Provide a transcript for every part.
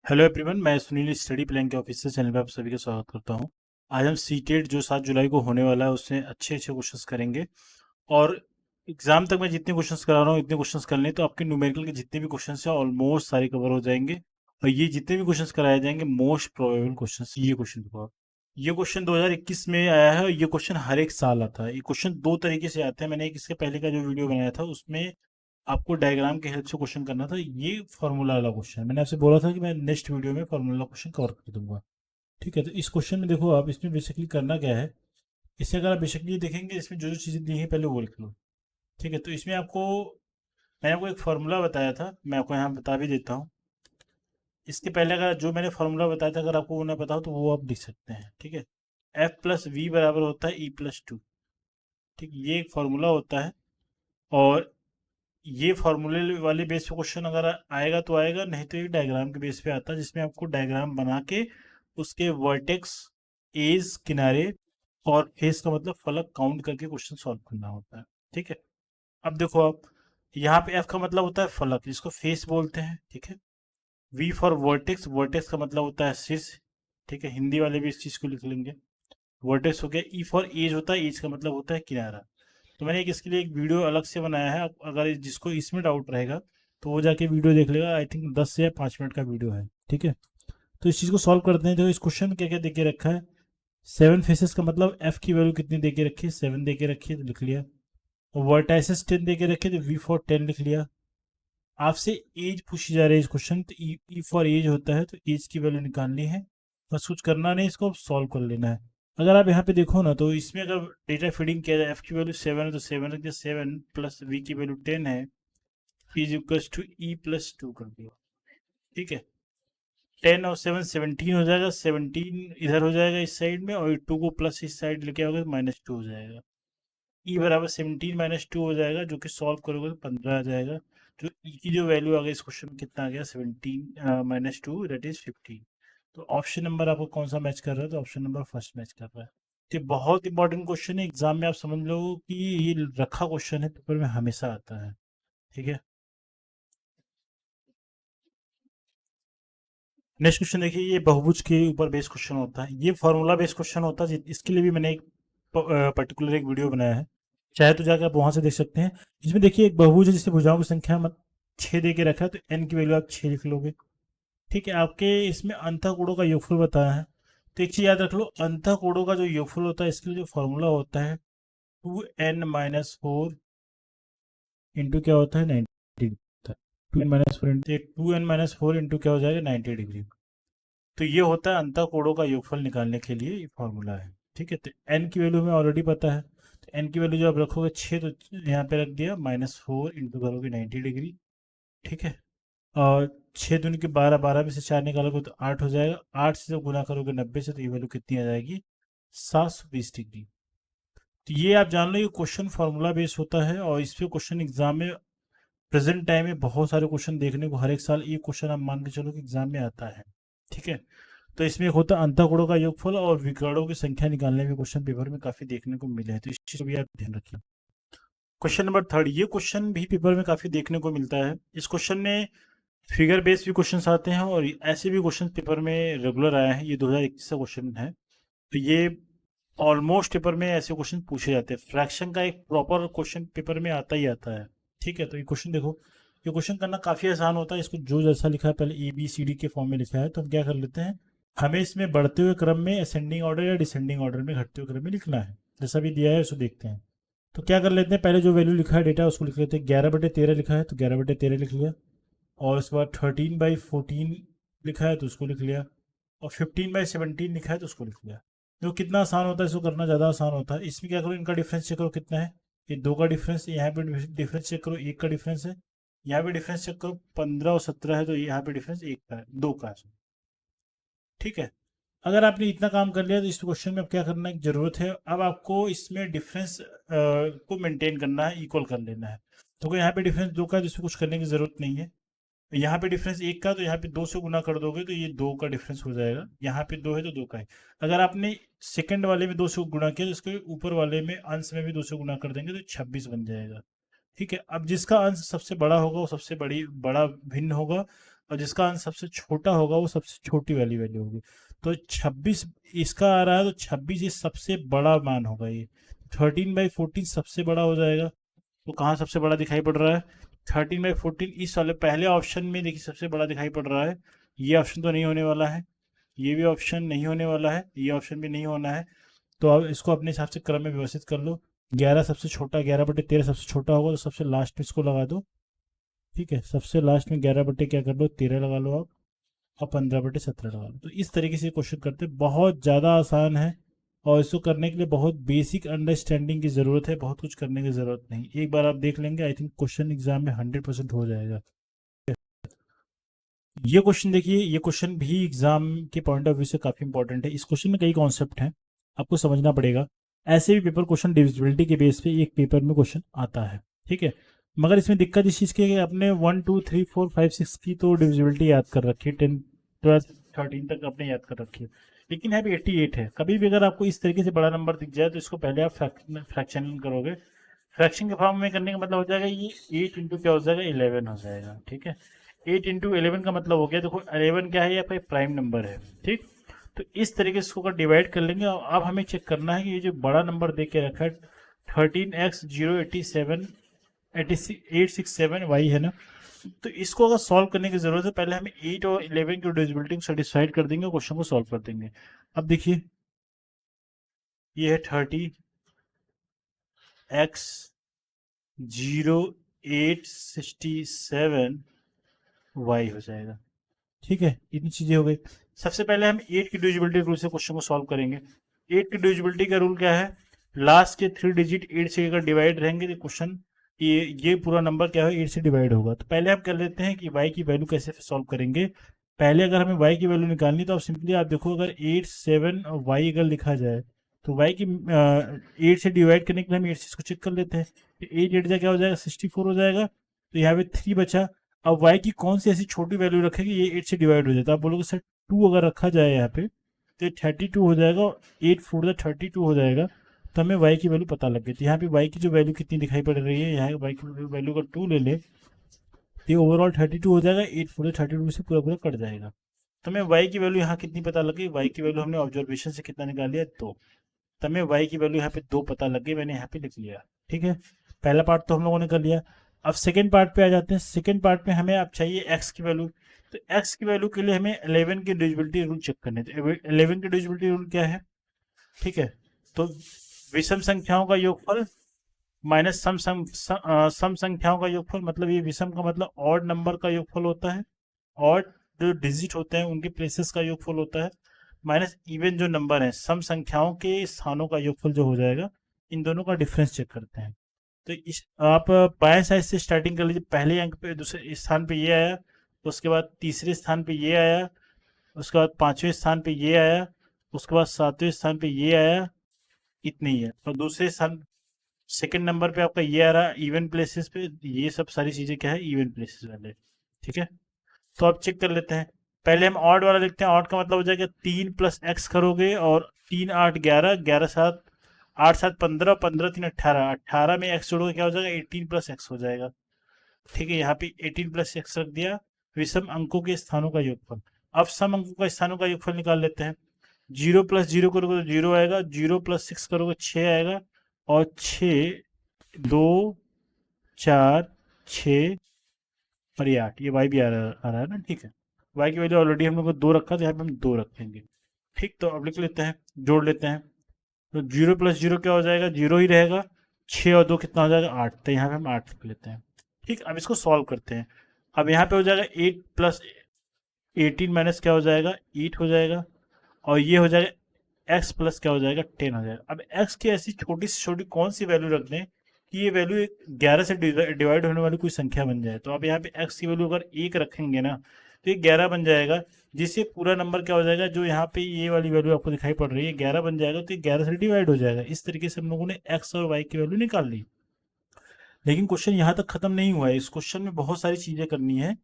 Hello everyone, मैं Sunil study plan के officer channel पर आप सभी का स्वागत करता हूं। आज हम सीटेट जो 7 जुलाई को होने वाला है उसमें अच्छे अच्छे क्वेश्चंस करेंगे। और एग्जाम तक मैं जितने क्वेश्चंस करा रहा हूँ इतने क्वेश्चंस कर लें तो आपके न्यूमेरिकल के जितने भी क्वेश्चंस हैं ऑलमोस्ट सारे कवर हो जाएंगे। और ये जितने भी क्वेश्चंस कराए जाएंगे मोस्ट प्रोबेबल क्वेश्चंस। ये क्वेश्चन देखो आप, ये क्वेश्चन 2021 में आया है और ये क्वेश्चन हर एक साल आता है। ये क्वेश्चन दो तरीके से आते हैं। मैंने एक इसके पहले का जो वीडियो बनाया था उसमें आपको डायग्राम की हेल्प से क्वेश्चन करना था। ये फॉर्मूला वाला क्वेश्चन मैंने आपसे बोला था कि मैं नेक्स्ट वीडियो में फॉर्मूला क्वेश्चन कवर कर दूंगा। ठीक है, तो इस क्वेश्चन में देखो आप, इसमें बेसिकली करना क्या है। इससे अगर आप बेसिकली देखेंगे इसमें जो जो चीज़ें दी हैं पहले वो लिख लो। ठीक है, तो इसमें आपको मैंने आपको एक फार्मूला बताया था, मैं आपको यहाँ बता भी देता हूँ। इसके पहले अगर जो मैंने फार्मूला बताया था अगर आपको वो ना पता हो तो वो आप लिख सकते हैं। ठीक है, F+V बराबर होता है E+2। ठीक, ये एक फार्मूला होता है। और ये फॉर्मूले वाले बेस पे क्वेश्चन अगर आएगा तो आएगा, नहीं तो ये डायग्राम के बेस पे आता है जिसमें आपको डायग्राम बना के उसके वर्टेक्स, एज, किनारे और फेस का मतलब फलक काउंट करके क्वेश्चन सॉल्व करना होता है। ठीक है, अब देखो आप, यहाँ पे एफ का मतलब होता है फलक जिसको फेस बोलते हैं। ठीक है, वी फॉर वर्टेक्स, वर्टेक्स का मतलब होता है शीर्ष। ठीक है, हिंदी वाले भी इस चीज को लिख लेंगे। वर्टेक्स हो गया। ई फॉर एज होता है, एज का मतलब होता है किनारा। तो मैंने एक इसके लिए एक वीडियो अलग से बनाया है। अगर जिसको इसमें डाउट रहेगा तो वो जाके वीडियो देख लेगा। आई थिंक 10 से या 5 मिनट का वीडियो है। ठीक है, तो इस चीज़ को सॉल्व करते हैं। तो इस क्वेश्चन में क्या क्या दे के रखा है। 7 फेसेस का मतलब एफ की वैल्यू कितनी दे के रखी है, 7 दे के रखी है तो लिख लिया। और वर्टाइसिस 10 दे के रखे तो वी फॉर 10 लिख लिया। आपसे एज पूछी जा रही है इस क्वेश्चन, तो ई फॉर एज होता है, तो एज की वैल्यू निकालनी है। बस कुछ करना नहीं, इसको सॉल्व कर लेना है। अगर आप यहाँ पे देखो ना तो इसमें अगर डेटा फीडिंग किया जाए, एफ की वैल्यू 7 है तो 7 रख दिया, 7 प्लस वी की वैल्यू 10 है, इज इक्वल्स टू E+2 कर दिया। ठीक है, 10 और 7 17 हो जाएगा, 17 इधर हो जाएगा इस साइड में और 2 को प्लस इस साइड लेके आओगे तो -2 हो जाएगा। ई बराबर 17 - 2 हो जाएगा, जो कि सॉल्व करोगे तो 15 आ जाएगा। जो ई की जो वैल्यू आ गई इस क्वेश्चन में कितना आ गया, 17 - 2 दैट इज 15। तो ऑप्शन नंबर आपको कौन सा मैच कर रहा है, तो ऑप्शन नंबर फर्स्ट मैच कर रहा है। ये बहुत इंपॉर्टेंट क्वेश्चन है, एग्जाम में आप समझ लो कि ये रखा क्वेश्चन है, पेपर में हमेशा आता है। ठीक है, नेक्स्ट क्वेश्चन देखिए। ये बहुभुज के ऊपर बेस्ड क्वेश्चन होता है, ये फॉर्मूला बेस्ड क्वेश्चन होता है। इसके लिए भी मैंने एक पर्टिकुलर एक वीडियो बनाया है, चाहे तो जाकर आप वहां से देख सकते हैं। इसमें देखिए एक बहुभुज है जिससे भुजाओं की संख्या 6 दे के रखा है, तो एन की वैल्यू आप 6 लिख लोगे। ठीक है, आपके इसमें अंतःकोणों का योगफल बताया है। तो एक चीज याद रख लो, अंतःकोणों का जो योगफल होता है इसके लिए जो फॉर्मूला होता है 2n - 4 इंटू क्या होता है 90 होता है। 2n - 4 इंटू क्या हो जाएगा 90 डिग्री। तो ये होता है अंतःकोणों का योगफल निकालने के लिए ये फॉर्मूला है। ठीक है, तो एन की वैल्यू हमें ऑलरेडी पता है, तो एन की वैल्यू जो आप रखोगे 6, तो यहाँ पे रख दिया -4 इंटू करोगे 90 डिग्री। ठीक है, और 6 दूनी के 12, 12 में से 4 निकालोगे तो 8 हो जाएगा। 8 से जब गुना करोगे 90 से तो ये वैल्यू कितनी आ जाएगी, 720 डिग्री। तो ये आप जान लो, ये क्वेश्चन फॉर्मूला बेस्ड होता है और इस पे क्वेश्चन एग्जाम में प्रेजेंट टाइम में बहुत सारे क्वेश्चन देखने को हर एक साल एक क्वेश्चन आप मान के चलो कि एग्जाम में आता है। ठीक है, तो इसमें एक होता है अंतःकोणों का योगफल और विकर्णों की संख्या निकालने में क्वेश्चन पेपर में काफी देखने को मिले हैं, तो इस चीज को भी आप ध्यान रखिए। क्वेश्चन नंबर 3, ये क्वेश्चन भी पेपर में काफी देखने को मिलता है। इस क्वेश्चन में फिगर बेस्ड भी क्वेश्चंस आते हैं और ऐसे भी क्वेश्चन पेपर में रेगुलर आए हैं। ये 2021 का क्वेश्चन है, तो ये ऑलमोस्ट पेपर में ऐसे क्वेश्चन पूछे जाते हैं। फ्रैक्शन का एक प्रॉपर क्वेश्चन पेपर में आता ही आता है। ठीक है, तो ये क्वेश्चन देखो, ये क्वेश्चन करना काफी आसान होता है। इसको जो जैसा लिखा है, पहले ABCD के फॉर्म में लिखा है, तो हम क्या कर लेते हैं, हमें इसमें बढ़ते हुए क्रम में असेंडिंग ऑर्डर या डिसेंडिंग ऑर्डर में घटते हुए क्रम में लिखना है। जैसा भी दिया है उसको देखते हैं। तो क्या कर लेते हैं, पहले जो वैल्यू लिखा है डेटा उसको लिख लेते हैं। 11/13 लिखा है तो 11/13 लिख लिया। और उसके बाद 13/14 लिखा है तो उसको लिख लिया। और 15/17 लिखा है तो उसको लिख लिया। जो कितना आसान होता है इसको करना, ज़्यादा आसान होता है। इसमें क्या करो, इनका डिफरेंस चेक करो कितना है। ये 2 का डिफरेंस, यहाँ पे डिफरेंस चेक करो 1 का डिफरेंस है। यहाँ पे डिफरेंस चेक करो 15 और 17 है, तो यहाँ पे डिफरेंस 1 का है, 2 का है। ठीक है, अगर आपने इतना काम कर लिया तो इस क्वेश्चन में अब क्या करना की जरूरत है, अब आपको इसमें डिफरेंस को मेंटेन करना है, इक्वल कर लेना है। तो यहाँ पे डिफरेंस 2 का है तो इसमें कुछ करने की जरूरत नहीं है। यहाँ पे डिफरेंस 1 का, तो यहाँ पे 2 से गुना कर दोगे तो ये 2 का डिफरेंस हो जाएगा। यहाँ पे 2 है तो 2 का है। अगर आपने सेकंड वाले में 2 से गुना किया तो इसके ऊपर वाले में अंश में भी 2 से गुना कर देंगे तो 26 बन जाएगा। ठीक है, अब जिसका अंश सबसे बड़ा होगा वो सबसे बड़ा भिन्न होगा, और जिसका अंश सबसे छोटा होगा वो सबसे छोटी वाली वैल्यू होगी। तो 26 इसका आ रहा है, तो 26 ये सबसे बड़ा मान होगा ये। 13/14 सबसे बड़ा हो जाएगा। तो कहाँ सबसे बड़ा दिखाई पड़ रहा है? 13/14 इस वाले पहले ऑप्शन में देखिए सबसे बड़ा दिखाई पड़ रहा है। ये ऑप्शन तो नहीं होने वाला है, ये भी ऑप्शन नहीं होने वाला है, ये ऑप्शन भी नहीं होना है। तो अब इसको अपने हिसाब से क्रम में व्यवस्थित कर लो। 11 सबसे छोटा, 11/13 सबसे छोटा होगा, तो सबसे लास्ट में इसको लगा दो। ठीक है, सबसे लास्ट में 11 क्या कर लो, 13 लगा लो आप, और 15/17 लगा लो। तो इस तरीके से क्वेश्चन करते हैं, बहुत ज़्यादा आसान है, और इसको करने के लिए बहुत बेसिक अंडरस्टैंडिंग की ज़रूरत है, बहुत कुछ करने की ज़रूरत नहीं। एक बार आप देख लेंगे, आई थिंक क्वेश्चन एग्जाम में 100% हो जाएगा। ये क्वेश्चन देखिए, ये क्वेश्चन भी एग्जाम के पॉइंट ऑफ व्यू से काफ़ी इंपॉर्टेंट है। इस क्वेश्चन में कई कॉन्सेप्ट हैं, आपको समझना पड़ेगा। ऐसे भी पेपर क्वेश्चन डिविजिबिलिटी के बेस पे एक पेपर में क्वेश्चन आता है, ठीक है। मगर इसमें दिक्कत इस चीज़ की है कि आपने 1 2 3 4 5 6 की तो डिविजिबिलिटी याद कर रखी है, 10 12 13 तक आपने याद कर रखी है, लेकिन यहाँ पे 88 है। कभी भी अगर आपको इस तरीके से बड़ा नंबर दिख जाए तो इसको पहले आप फ्रैक्शन करोगे। फ्रैक्शन के फॉर्म में करने का मतलब हो जाएगा ये 8 इंटू क्या हो जाएगा, 11 हो जाएगा। ठीक है, 8 इंटू 11 का मतलब हो गया, देखो 11 क्या है, ये आपका प्राइम नंबर है। ठीक, तो इस तरीके से इसको अगर डिवाइड कर लेंगे, और अब हमें चेक करना है कि ये जो बड़ा नंबर दे के रखा है 13x 087 867y है ना, तो इसको अगर सॉल्व करने की जरूरत है, पहले हमें 8 और 11 की डिविजिबिलिटी को सेटिस्फाइड कर देंगे, क्वेश्चन को सॉल्व कर देंगे। अब देखिए, ये है 30x 0867y हो जाएगा। ठीक है, इतनी चीजें हो गई। सबसे पहले हम 8 की डिविजिबिलिटी रूल से क्वेश्चन को सॉल्व करेंगे। 8 की डिविजिबिलिटी का रूल क्या है, लास्ट के 3 डिजिट 8 से अगर डिवाइड रहेंगे तो क्वेश्चन ये पूरा नंबर क्या है, 8 से डिवाइड होगा। तो पहले हम कर लेते हैं कि y की वैल्यू कैसे सॉल्व करेंगे। पहले अगर हमें y की वैल्यू निकालनी तो आप सिंपली आप देखो, अगर 8 7 और y अगर लिखा जाए तो y की 8 से डिवाइड करने के लिए हम 8 से इसको चेक कर लेते हैं। तो 8 8 जा क्या हो जाएगा, 64 हो जाएगा। तो यहाँ पे 3 बचा। अब y की कौन सी ऐसी छोटी वैल्यू रखेगी ये 8 से डिवाइड हो जाता है। आप बोलोगे सर 2 अगर रखा जाए यहाँ पे तो ये 32 हो जाएगा, और 8 4 32 हो जाएगा। तो हमें y की वैल्यू पता लग गई। तो यहाँ पे y की जो वैल्यू कितनी दिखाई पड़ रही है, यहाँ y की वैल्यू का 2 ले ले तो ये ओवरऑल 32 हो जाएगा, 8 4 32 से पूरा पूरा कट जाएगा। तो हमें y की वैल्यू यहाँ कितनी पता लग गई, y की वैल्यू हमने ऑब्जर्वेशन से कितना निकाल लिया, 2। तो हमें y की वैल्यू यहाँ पे 2 पता लग गई, मैंने यहाँ पे लिख लिया। ठीक है, पहला पार्ट तो हम लोगों ने कर लिया। अब सेकेंड पार्ट पे आ जाते हैं। सेकेंड पार्ट में हमें अब चाहिए x की वैल्यू। तो x की वैल्यू के लिए हमें 11 की डिविजिबिलिटी रूल चेक करने थे। 11 की डिविजिबिलिटी रूल क्या है, ठीक है, तो विषम संख्याओं का योगफल माइनस सम संख्याओं का योगफल, मतलब ये विषम का मतलब ऑड नंबर का योगफल होता है, ऑड जो डिजिट होते हैं उनके प्लेसेस का योगफल होता है, माइनस इवन जो नंबर है सम संख्याओं के स्थानों का योगफल जो हो जाएगा। इन दोनों का डिफरेंस चेक करते हैं। तो इस आप बाएं साइड से स्टार्टिंग कर लीजिए। पहले अंक पे दूसरे स्थान पे ये आया, उसके बाद तीसरे स्थान पे ये आया, उसके बाद पांचवें स्थान पे ये आया, उसके बाद सातवें स्थान पे ये आया, इतनी ही है। और दूसरे स्थान सेकंड नंबर पे आपका ये आ रहा है इवन प्लेसेस पे। ये सब सारी चीजें क्या है, इवन प्लेसेस वाले। ठीक है, तो आप चेक कर लेते हैं। पहले हम ऑड वाला लिखते हैं। ऑड का मतलब हो जाएगा 3 + x करोगे, और 3 8 11, 11 7 8 7 15, 15 3 18, 18 में x जोड़ोगे क्या हो जाएगा, 18 + x हो जाएगा। ठीक है, यहाँ पे 18 + x रख दिया। विषम अंकों के स्थानों का योगफल। अब सम अंकों का स्थानों का योगफल निकाल लेते हैं। 0 + 0 करोगे तो 0 आएगा, 0 + 6 करोगे 6 आएगा, और 6 2 4 6 और ये 8, ये y भी आ रहा है ना। ठीक है, y की वैल्यू ऑलरेडी हम लोग को 2 रखा, तो यहाँ पे हम 2 रखेंगे। ठीक, तो अब लिख लेते हैं, जोड़ लेते हैं। तो 0 + 0 क्या हो जाएगा, 0 ही रहेगा। 6 और 2 कितना हो जाएगा, 8। तो यहाँ पे हम 8 लिख लेते हैं। ठीक, अब इसको सॉल्व करते हैं। अब यहाँ पे हो जाएगा 8 + 18 माइनस क्या हो जाएगा, 8 हो जाएगा, और ये हो जाएगा x प्लस क्या हो जाएगा, 10 हो जाएगा। अब x की ऐसी छोटी से छोटी कौन सी वैल्यू रख दें कि ये वैल्यू 11 से डिवाइड होने वाली कोई संख्या बन जाए। तो आप यहाँ पे x की वैल्यू अगर 1 रखेंगे ना तो ये 11 बन जाएगा, जिससे पूरा नंबर क्या हो जाएगा, जो यहाँ पे ये वाली वैल्यू आपको दिखाई पड़ रही है 11 बन जाएगा, तो ये 11 से डिवाइड हो जाएगा। इस तरीके से हम लोगों ने x और y की वैल्यू निकाल ली। लेकिन क्वेश्चन यहाँ तक खत्म नहीं हुआ है, इस क्वेश्चन में बहुत सारी चीजें करनी है।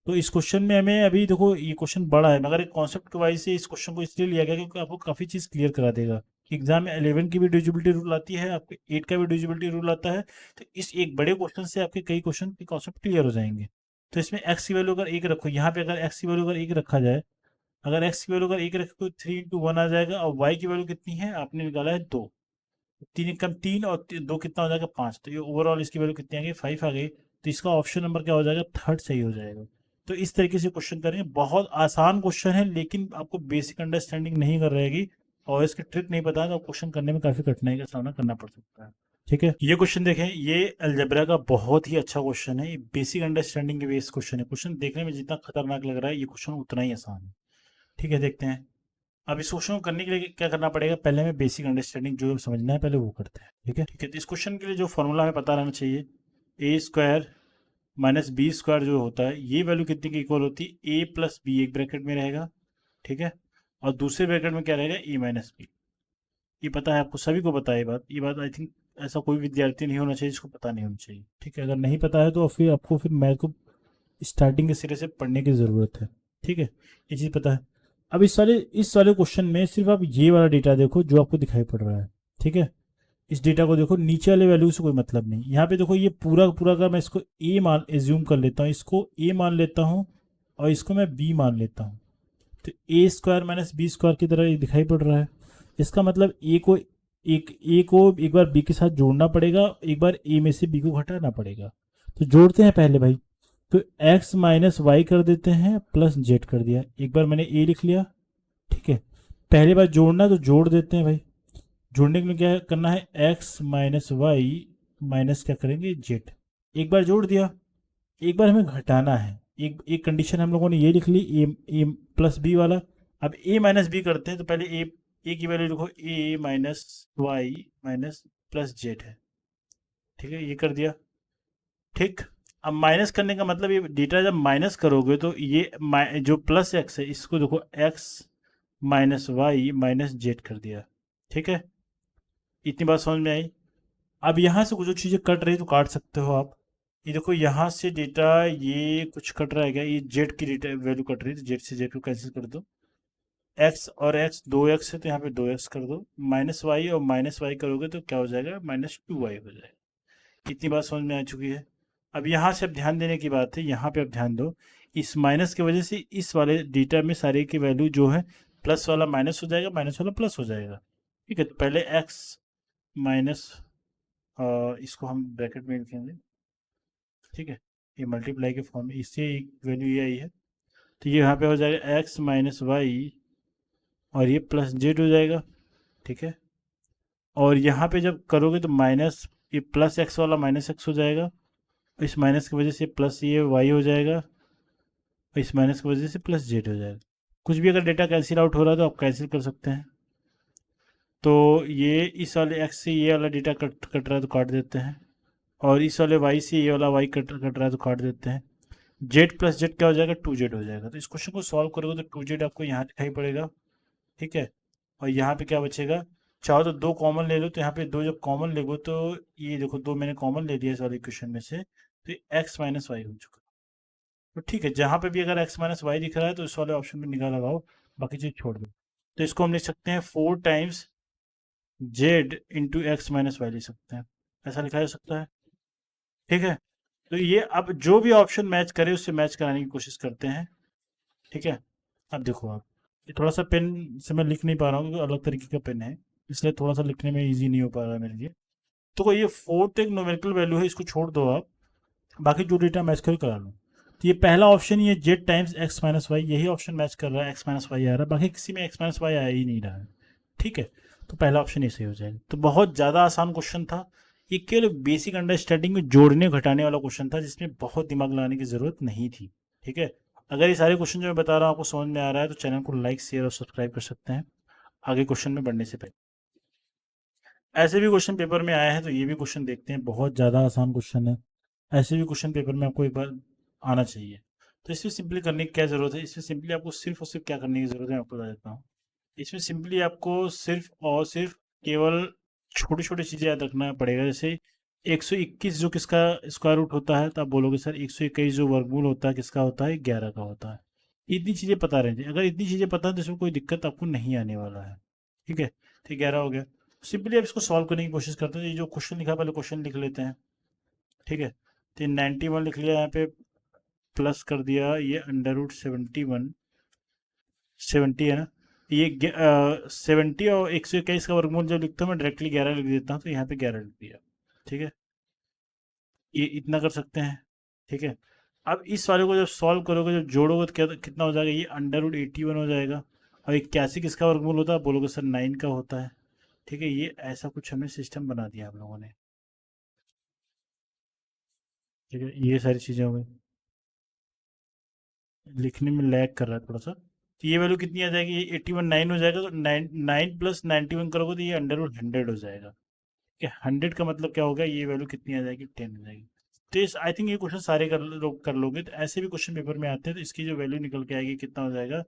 तो इस क्वेश्चन में हमें अभी देखो, ये क्वेश्चन बड़ा है, मगर एक कॉन्सेप्ट के वाइज से इस क्वेश्चन को इसलिए लिया गया क्योंकि आपको काफी चीज क्लियर करा देगा। एग्जाम में 11 की भी डिविजिबिलिटी रूल आती है, आपके 8 का भी डिविजिबिलिटी रूल आता है। तो इस एक बड़े क्वेश्चन से आपके कई क्वेश्चन के कॉन्सेप्ट क्लियर हो जाएंगे। तो इसमें एक्स की वैल्यू अगर एक रखो, यहाँ पे अगर एक्स की वैल्यू अगर एक रखा जाए, अगर एक्स की वैल्यू अगर एक रखो तो 3 × 1 आ जाएगा, और वाई की वैल्यू कितनी है आपने निकाला है 2, 3 कम 3 और 2 कितना हो जाएगा 5, तो ये ओवरऑल इसकी वैल्यू कितनी आ गई 5 आ गई। तो इसका ऑप्शन नंबर क्या हो जाएगा, थर्ड सही हो जाएगा। तो इस तरीके से क्वेश्चन करेंगे, बहुत आसान क्वेश्चन है, लेकिन आपको बेसिक अंडरस्टैंडिंग नहीं कर रहेगी और इसकी ट्रिक नहीं पता है तो क्वेश्चन करने में काफी कठिनाई का सामना करना पड़ सकता है। ठीक है, ये क्वेश्चन देखें, ये अलजेब्रा का बहुत ही अच्छा क्वेश्चन है, ये बेसिक अंडरस्टैंडिंग के बेस क्वेश्चन है। क्वेश्चन देखने में जितना खतरनाक लग रहा है, ये क्वेश्चन उतना ही आसान है। ठीक है, देखते हैं। अब इस क्वेश्चन को करने के लिए क्या करना पड़ेगा, पहले हमें बेसिक अंडरस्टैंडिंग जो समझना है पहले वो करते हैं। ठीक है, तो इस क्वेश्चन के लिए जो फॉर्मूला हमें पता रहना चाहिए, a² - b² जो होता है, ये वैल्यू कितने की इक्वल होती है, a + b एक ब्रैकेट में रहेगा। ठीक है, और दूसरे ब्रैकेट में क्या रहेगा, a - b। ये पता है आपको, सभी को पता है ये बात आई थिंक ऐसा कोई विद्यार्थी नहीं होना चाहिए जिसको पता नहीं होना चाहिए। ठीक है, अगर नहीं पता है तो फिर आपको फिर मैथ को स्टार्टिंग के सिरे से पढ़ने की ज़रूरत है। ठीक है, ये चीज़ पता है। अब इस वाले क्वेश्चन में सिर्फ आप ये वाला डेटा देखो जो आपको दिखाई पड़ रहा है। ठीक है, इस डेटा को देखो, नीचे वाले वैल्यू से कोई मतलब नहीं। यहाँ पे देखो, ये पूरा का पूरा अगर मैं इसको ए मान एज्यूम कर लेता हूँ, इसको ए मान लेता हूँ और इसको मैं बी मान लेता हूँ, तो a² - b² की तरह ये दिखाई पड़ रहा है। इसका मतलब ए को एक बार बी के साथ जोड़ना पड़ेगा, एक बार ए में से बी को घटाना पड़ेगा। तो जोड़ते हैं पहले भाई, तो x - y कर देते हैं प्लस z कर दिया, एक बार मैंने a लिख लिया। ठीक है, पहले बार जोड़ना तो जोड़ देते हैं भाई। जोड़ने के लिए क्या करना है, x - y माइनस क्या करेंगे z, एक बार जोड़ दिया। एक बार हमें घटाना है, एक एक कंडीशन हम लोगों ने ये लिख ली, ए प्लस बी वाला। अब a - b करते हैं, तो पहले ए की वैल्यू लिखो, a - y minus plus Z है। ठीक है, ये कर दिया। ठीक, अब माइनस करने का मतलब, ये डेटा जब माइनस करोगे तो ये जो प्लस एक्स है इसको देखो, x - y माइनस जेड कर दिया। ठीक है, इतनी बात समझ में आई। अब यहाँ से कुछ जो चीज़ें कट रही तो काट सकते हो आप। ये देखो, यहाँ से डेटा ये कुछ कट रहा है क्या, ये जेड की डेटा वैल्यू कट रही है, तो जेड से जेड को कैंसिल कर दो। एक्स और एक्स 2x है तो यहाँ पे 2x कर दो, माइनस वाई और माइनस वाई करोगे तो क्या हो जाएगा, -2y हो जाएगा। इतनी बात समझ में आ चुकी है। अब यहाँ से अब ध्यान देने की बात है, यहाँ पे अब ध्यान दो, इस माइनस की वजह से इस वाले डेटा में सारे की वैल्यू जो है, प्लस वाला माइनस हो जाएगा, माइनस वाला प्लस हो जाएगा। ठीक है, तो पहले एक्स माइनस, इसको हम ब्रैकेट में लिखेंगे। ठीक है, ये मल्टीप्लाई के फॉर्म में, इससे एक वैल्यू ये आई है, तो ये यहाँ पे हो जाएगा x - y और ये प्लस जेड हो जाएगा। ठीक है, और यहाँ पे जब करोगे तो माइनस, ये प्लस एक्स वाला माइनस एक्स हो जाएगा, इस माइनस की वजह से प्लस ये वाई हो जाएगा, और इस माइनस की वजह से प्लस जेड हो जाएगा। कुछ भी अगर डेटा कैंसिल आउट हो रहा है तो आप कैंसिल कर सकते हैं। तो ये इस वाले एक्स से ये वाला डेटा कट रहा है तो काट देते हैं, और इस वाले वाई से ये वाला वाई कट रहा है तो काट देते हैं। जेड प्लस जेड क्या हो जाएगा, 2z हो जाएगा। तो इस क्वेश्चन को सॉल्व करोगे तो 2z आपको यहाँ दिखाई पड़ेगा। ठीक है, और यहाँ पे क्या बचेगा, चाहो तो 2 कॉमन ले लो, तो यहाँ पे 2 जब कॉमन ले लो तो ये देखो 2 मैंने कॉमन ले लिया इस वाले इक्वेशन में से, तो x - y हो चुका। तो ठीक है, जहाँ पे भी अगर x - y दिख रहा है तो इस वाले ऑप्शन में निगाह लगाओ, बाकी चीज़ छोड़ दो। तो इसको हम लिख सकते हैं 4 times z into x - y लिख सकते हैं, ऐसा लिखा जा सकता है। ठीक है, तो ये अब जो भी ऑप्शन मैच करे उससे मैच कराने की कोशिश करते हैं। ठीक है, अब देखो आप, ये थोड़ा सा पेन से मैं लिख नहीं पा रहा हूँ क्योंकि अलग तरीके का पेन है, इसलिए थोड़ा सा लिखने में इजी नहीं हो पा रहा है मेरे लिए। तो ये 4 एक न्यूमेरिकल वैल्यू है, इसको छोड़ दो आप, बाकी जो डेटा मैच कर करा लो। तो ये पहला ऑप्शन, ये जेड टाइम्स x - y, यही ऑप्शन मैच कर रहा है, x - y आ रहा है, बाकी किसी में x - y आया ही नहीं रहा है। ठीक है, तो पहला ऑप्शन ये सही हो जाएगा। तो बहुत ज़्यादा आसान क्वेश्चन था, ये केवल बेसिक अंडरस्टैंडिंग में जोड़ने घटाने वाला क्वेश्चन था, जिसमें बहुत दिमाग लगाने की ज़रूरत नहीं थी। ठीक है, अगर ये सारे क्वेश्चन जो मैं बता रहा हूँ आपको समझ में आ रहा है तो चैनल को लाइक शेयर और सब्सक्राइब कर सकते हैं आगे क्वेश्चन में बढ़ने से पहले। ऐसे भी क्वेश्चन पेपर में आया है तो ये भी क्वेश्चन देखते हैं, बहुत ज़्यादा आसान क्वेश्चन है। ऐसे भी क्वेश्चन पेपर में आपको एक बार आना चाहिए। तो इसमें सिंपली करने की क्या ज़रूरत है, इसमें सिंपली आपको सिर्फ और सिर्फ क्या करने की ज़रूरत है, मैं आपको बता देता हूँ। इसमें सिंपली आपको सिर्फ और सिर्फ केवल छोटी छोटी चीज़ें याद रखना पड़ेगा। जैसे 121 जो किसका स्क्वायर रूट होता है, तो आप बोलोगे सर 121 जो वर्गमूल होता है किसका होता है, 11 का होता है। इतनी चीज़ें पता रहती है, अगर इतनी चीज़ें पता है तो इसमें कोई दिक्कत आपको नहीं आने वाला है। ठीक है, तो 11 हो गया। सिंपली अब इसको सॉल्व करने की कोशिश करते हैं। ये जो क्वेश्चन लिखा है, पहले क्वेश्चन लिख लेते हैं। ठीक है, तो 91 लिख लिया यहाँ पे, प्लस कर दिया ये अंडर रूट 71, 70 है ना, ये 70 और 121 का वर्गमूल जब लिखता हूँ मैं डायरेक्टली 11 लिख देता हूँ, तो यहाँ पे 11 लिख दिया। ठीक है, ये इतना कर सकते हैं। ठीक है, अब इस वाले को जब सॉल्व करोगे, जब जोड़ोगे, तो क्या कितना हो जाएगा, ये अंडर रूट 81 हो जाएगा। और 81 किसका वर्गमूल होता है, बोलोगे सर 9 का होता है। ठीक है, ये ऐसा कुछ हमने सिस्टम बना दिया हम लोगों ने। ठीक है, ये सारी चीज़ें हो गई। लिखने में लैग कर रहा है थोड़ा सा। तो ये वैल्यू कितनी आ जाएगी, ये 81 9 हो जाएगा, तो 9 9 प्लस 91 करोगे तो ये अंडर रूट 100 हो जाएगा। कि 100 का मतलब क्या होगा, ये वैल्यू कितनी आ जाएगी, 10 हो जाएगी। तो इस आई थिंक ये क्वेश्चन सारे कर लोगे। तो ऐसे भी क्वेश्चन पेपर में आते हैं, तो इसकी जो वैल्यू निकल के आएगी कितना हो जाएगा,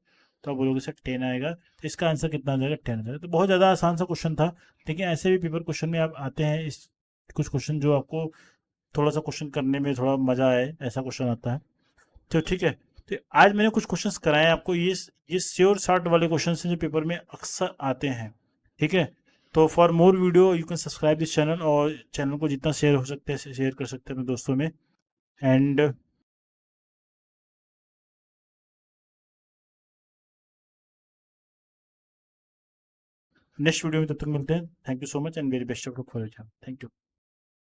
तो आप बोलोगे सर 10 आएगा, तो इसका आंसर कितना आ जाएगा, 10 हो जाएगा। तो बहुत ज़्यादा आसान सा क्वेश्चन था। लेकिन ऐसे भी पेपर क्वेश्चन में आप आते हैं, इस कुछ क्वेश्चन जो आपको थोड़ा सा क्वेश्चन करने में थोड़ा मजा आए, ऐसा क्वेश्चन आता है। तो ठीक है, तो आज मैंने कुछ क्वेश्चंस कराए हैं आपको। ये श्योर शॉर्ट वाले क्वेश्चन हैं जो पेपर में अक्सर आते हैं। ठीक है, तो for more video you can subscribe this channel, और चैनल को जितना शेयर हो सकते हैं शेयर कर सकते हैं अपने दोस्तों में। एंड नेक्स्ट वीडियो में तब तक मिलते हैं। Thank you so much and very best of luck for your job. Thank you.